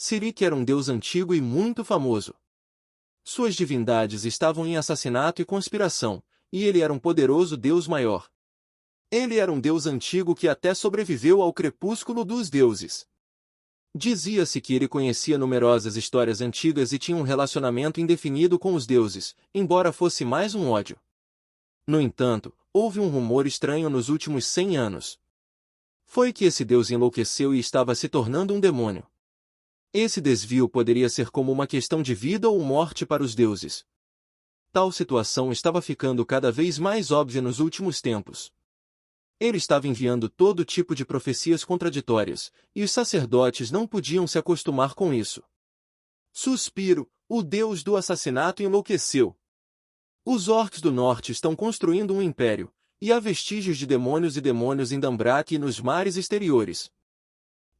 Sirik era um deus antigo e muito famoso. Suas divindades estavam em assassinato e conspiração, e ele era um poderoso deus maior. Ele era um deus antigo que até sobreviveu ao crepúsculo dos deuses. Dizia-se que ele conhecia numerosas histórias antigas e tinha um relacionamento indefinido com os deuses, embora fosse mais um ódio. No entanto, houve um rumor estranho nos últimos 100 anos. Foi que esse deus enlouqueceu e estava se tornando um demônio. Esse desvio poderia ser como uma questão de vida ou morte para os deuses. Tal situação estava ficando cada vez mais óbvia nos últimos tempos. Ele estava enviando todo tipo de profecias contraditórias, e os sacerdotes não podiam se acostumar com isso. Suspiro, o deus do assassinato enlouqueceu. Os orcs do norte estão construindo um império, e há vestígios de demônios e demônios em Dambrak e nos mares exteriores.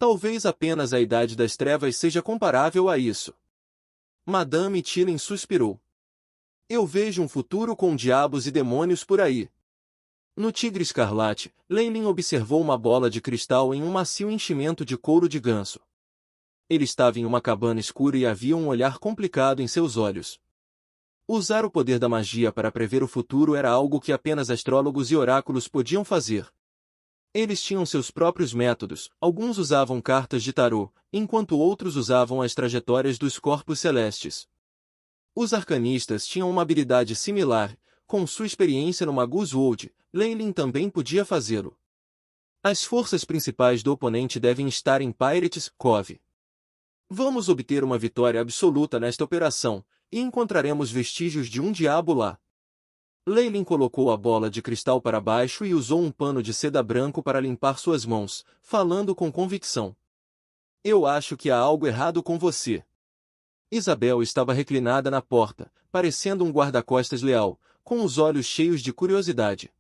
Talvez apenas a Idade das Trevas seja comparável a isso. Madame Tillen suspirou. Eu vejo um futuro com diabos e demônios por aí. No Tigre Escarlate, Leilin observou uma bola de cristal em um macio enchimento de couro de ganso. Ele estava em uma cabana escura e havia um olhar complicado em seus olhos. Usar o poder da magia para prever o futuro era algo que apenas astrólogos e oráculos podiam fazer. Eles tinham seus próprios métodos, alguns usavam cartas de tarô, enquanto outros usavam as trajetórias dos corpos celestes. Os arcanistas tinham uma habilidade similar. Com sua experiência no Magus World, Leilin também podia fazê-lo. As forças principais do oponente devem estar em Pirates Cove. Vamos obter uma vitória absoluta nesta operação, e encontraremos vestígios de um diabo lá. Leilin colocou a bola de cristal para baixo e usou um pano de seda branco para limpar suas mãos, falando com convicção. Eu acho que há algo errado com você. Isabel estava reclinada na porta, parecendo um guarda-costas leal, com os olhos cheios de curiosidade.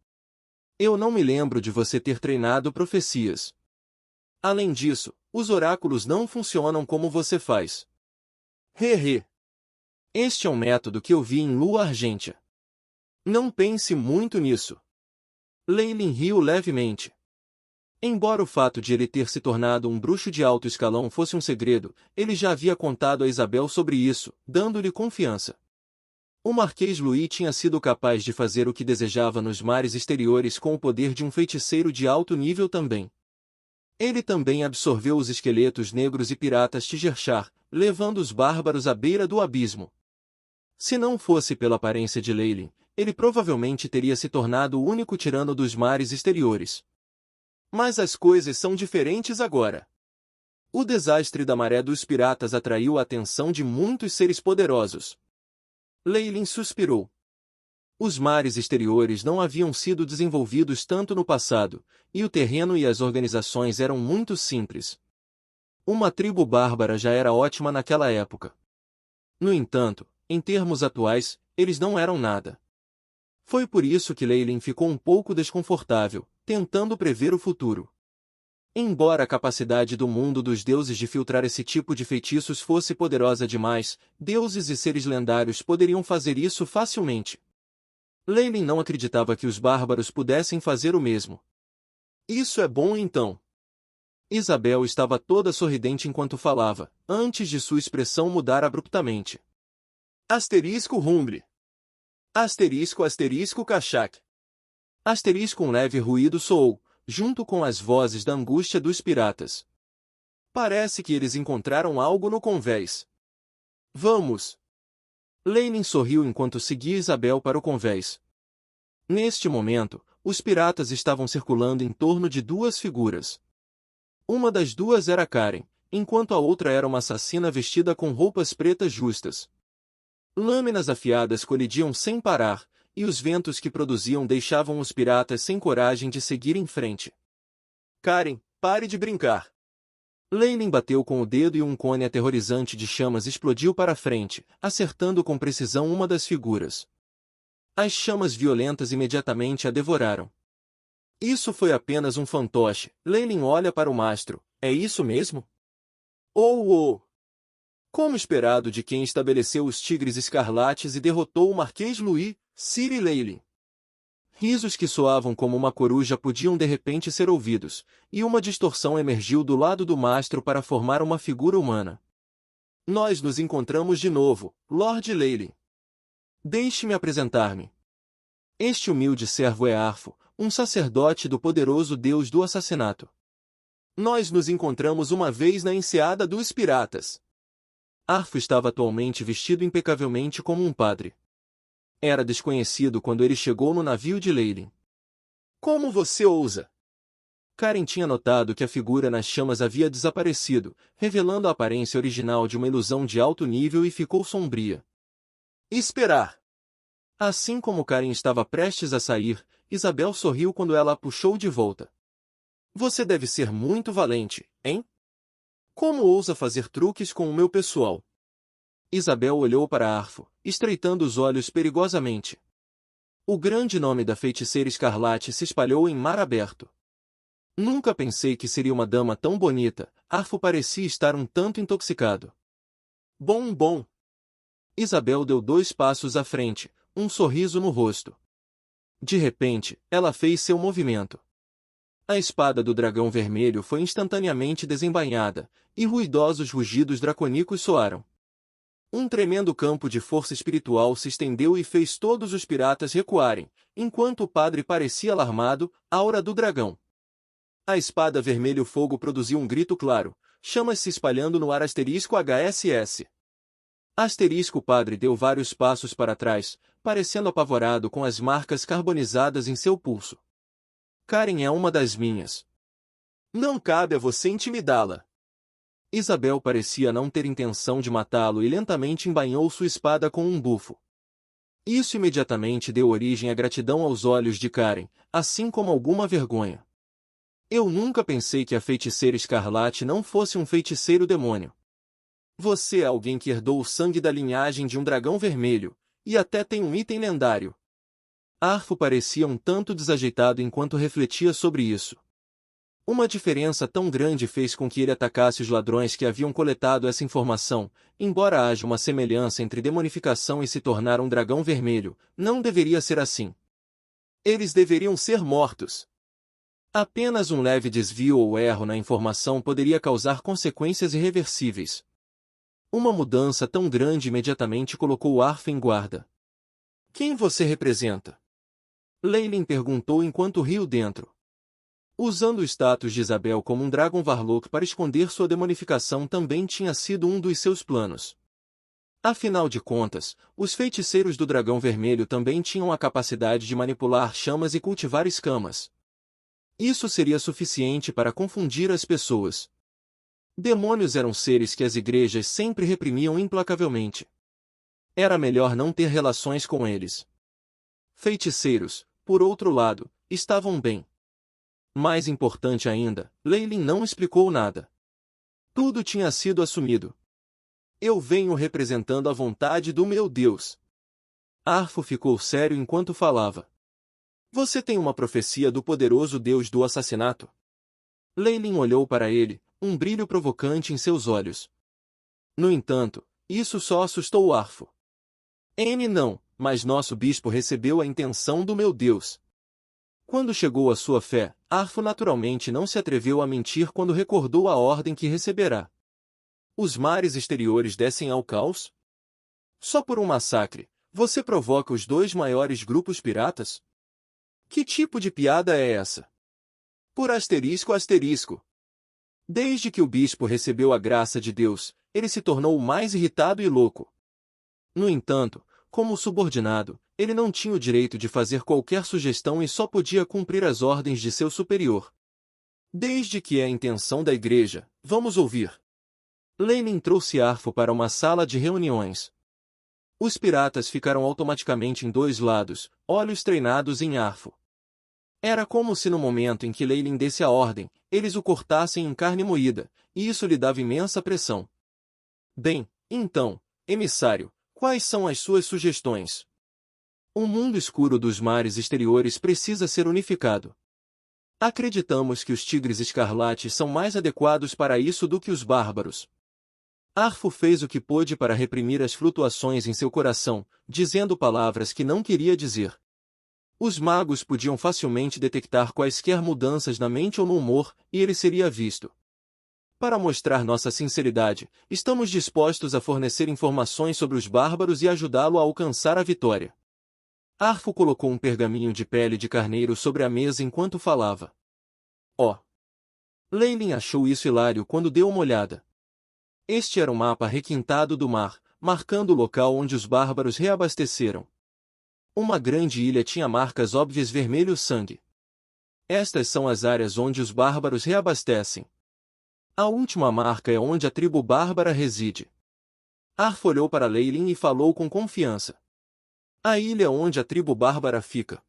Eu não me lembro de você ter treinado profecias. Além disso, os oráculos não funcionam como você faz. Hehe. Este é um método que eu vi em Lua Argêntea. Não pense muito nisso. Leilin riu levemente. Embora o fato de ele ter se tornado um bruxo de alto escalão fosse um segredo, ele já havia contado a Isabel sobre isso, dando-lhe confiança. O Marquês Louis tinha sido capaz de fazer o que desejava nos mares exteriores com o poder de um feiticeiro de alto nível também. Ele também absorveu os esqueletos negros e piratas Tigerchar, levando os bárbaros à beira do abismo. Se não fosse pela aparência de Leilin, ele provavelmente teria se tornado o único tirano dos mares exteriores. Mas as coisas são diferentes agora. O desastre da maré dos piratas atraiu a atenção de muitos seres poderosos. Leilin suspirou. Os mares exteriores não haviam sido desenvolvidos tanto no passado, e o terreno e as organizações eram muito simples. Uma tribo bárbara já era ótima naquela época. No entanto, em termos atuais, eles não eram nada. Foi por isso que Leilin ficou um pouco desconfortável, tentando prever o futuro. Embora a capacidade do mundo dos deuses de filtrar esse tipo de feitiços fosse poderosa demais, deuses e seres lendários poderiam fazer isso facilmente. Leilin não acreditava que os bárbaros pudessem fazer o mesmo. Isso é bom então. Isabel estava toda sorridente enquanto falava, antes de sua expressão mudar abruptamente. Asterisco rumble. Asterisco asterisco cachac. Asterisco um leve ruído soou, junto com as vozes da angústia dos piratas. Parece que eles encontraram algo no convés. Vamos! Leilin sorriu enquanto seguia Isabel para o convés. Neste momento, os piratas estavam circulando em torno de duas figuras. Uma das duas era Karen, enquanto a outra era uma assassina vestida com roupas pretas justas. Lâminas afiadas colidiam sem parar, e os ventos que produziam deixavam os piratas sem coragem de seguir em frente. Karen, pare de brincar! Leilin bateu com o dedo e um cone aterrorizante de chamas explodiu para a frente, acertando com precisão uma das figuras. As chamas violentas imediatamente a devoraram. Isso foi apenas um fantoche. Leilin olha para o mastro. É isso mesmo? Oh! Como esperado de quem estabeleceu os Tigres Escarlates e derrotou o Marquês Louis, Sir Leilin. Risos que soavam como uma coruja podiam de repente ser ouvidos, e uma distorção emergiu do lado do mastro para formar uma figura humana. Nós nos encontramos de novo, Lord Leylin. Deixe-me apresentar-me. Este humilde servo é Arfo, um sacerdote do poderoso Deus do assassinato. Nós nos encontramos uma vez na enseada dos piratas. Arfo estava atualmente vestido impecavelmente como um padre. Era desconhecido quando ele chegou no navio de Leylin. Como você ousa? Karen tinha notado que a figura nas chamas havia desaparecido, revelando a aparência original de uma ilusão de alto nível e ficou sombria. Esperar! Assim como Karen estava prestes a sair, Isabel sorriu quando ela a puxou de volta. Você deve ser muito valente, hein? Como ousa fazer truques com o meu pessoal? Isabel olhou para Arfo, estreitando os olhos perigosamente. O grande nome da feiticeira escarlate se espalhou em mar aberto. Nunca pensei que seria uma dama tão bonita. Arfo parecia estar um tanto intoxicado. Bom. Isabel deu 2 passos à frente, um sorriso no rosto. De repente, ela fez seu movimento. A espada do dragão vermelho foi instantaneamente desembainhada, e ruidosos rugidos draconíacos soaram. Um tremendo campo de força espiritual se estendeu e fez todos os piratas recuarem, enquanto o padre parecia alarmado, aura do dragão. A espada vermelho fogo produziu um grito claro, chamas se espalhando no ar *HSS. O padre deu vários passos para trás, parecendo apavorado com as marcas carbonizadas em seu pulso. Karen é uma das minhas. Não cabe a você intimidá-la. Isabel parecia não ter intenção de matá-lo e lentamente embainhou sua espada com um bufo. Isso imediatamente deu origem à gratidão aos olhos de Karen, assim como alguma vergonha. Eu nunca pensei que a feiticeira escarlate não fosse um feiticeiro demônio. Você é alguém que herdou o sangue da linhagem de um dragão vermelho, e até tem um item lendário. Arfo parecia um tanto desajeitado enquanto refletia sobre isso. Uma diferença tão grande fez com que ele atacasse os ladrões que haviam coletado essa informação, embora haja uma semelhança entre demonificação e se tornar um dragão vermelho, não deveria ser assim. Eles deveriam ser mortos. Apenas um leve desvio ou erro na informação poderia causar consequências irreversíveis. Uma mudança tão grande imediatamente colocou Arfo em guarda. Quem você representa? Leylin perguntou enquanto riu dentro. Usando o status de Isabel como um Dragon Warlock para esconder sua demonificação também tinha sido um dos seus planos. Afinal de contas, os feiticeiros do Dragão Vermelho também tinham a capacidade de manipular chamas e cultivar escamas. Isso seria suficiente para confundir as pessoas. Demônios eram seres que as igrejas sempre reprimiam implacavelmente. Era melhor não ter relações com eles. Feiticeiros, por outro lado, estavam bem. Mais importante ainda, Leylin não explicou nada. Tudo tinha sido assumido. Eu venho representando a vontade do meu Deus. Arfo ficou sério enquanto falava. Você tem uma profecia do poderoso Deus do assassinato? Leylin olhou para ele, um brilho provocante em seus olhos. No entanto, isso só assustou Arfo. Não, mas nosso bispo recebeu a intenção do meu Deus. Quando chegou a sua fé, Arfo naturalmente não se atreveu a mentir quando recordou a ordem que receberá. Os mares exteriores descem ao caos? Só por um massacre, você provoca os 2 maiores grupos piratas? Que tipo de piada é essa? Por asterisco. Desde que o bispo recebeu a graça de Deus, ele se tornou mais irritado e louco. No entanto, como subordinado, ele não tinha o direito de fazer qualquer sugestão e só podia cumprir as ordens de seu superior. Desde que é a intenção da igreja, vamos ouvir. Leylin trouxe Arfo para uma sala de reuniões. Os piratas ficaram automaticamente em 2 lados, olhos treinados em Arfo. Era como se no momento em que Leylin desse a ordem, eles o cortassem em carne moída, e isso lhe dava imensa pressão. Bem, então, emissário, quais são as suas sugestões? O mundo escuro dos mares exteriores precisa ser unificado. Acreditamos que os tigres escarlates são mais adequados para isso do que os bárbaros. Arfo fez o que pôde para reprimir as flutuações em seu coração, dizendo palavras que não queria dizer. Os magos podiam facilmente detectar quaisquer mudanças na mente ou no humor, e ele seria visto. Para mostrar nossa sinceridade, estamos dispostos a fornecer informações sobre os bárbaros e ajudá-lo a alcançar a vitória. Arfo colocou um pergaminho de pele de carneiro sobre a mesa enquanto falava. Oh! Leilin achou isso hilário quando deu uma olhada. Este era um mapa requintado do mar, marcando o local onde os bárbaros reabasteceram. Uma grande ilha tinha marcas óbvias vermelho sangue. Estas são as áreas onde os bárbaros reabastecem. A última marca é onde a tribo bárbara reside. Arf olhou para Leilin e falou com confiança. A ilha onde a tribo bárbara fica.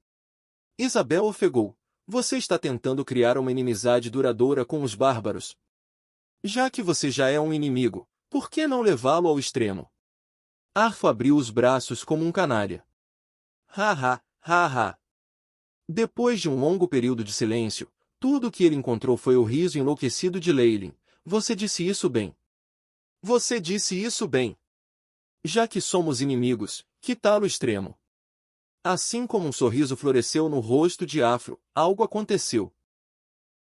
Isabel ofegou. Você está tentando criar uma inimizade duradoura com os bárbaros. Já que você já é um inimigo, por que não levá-lo ao extremo? Arf abriu os braços como um canária. Ha ha. Depois de um longo período de silêncio, tudo o que ele encontrou foi o riso enlouquecido de Leilin. Você disse isso bem. Você disse isso bem. Já que somos inimigos, que tal o extremo? Assim como um sorriso floresceu no rosto de Afro, algo aconteceu.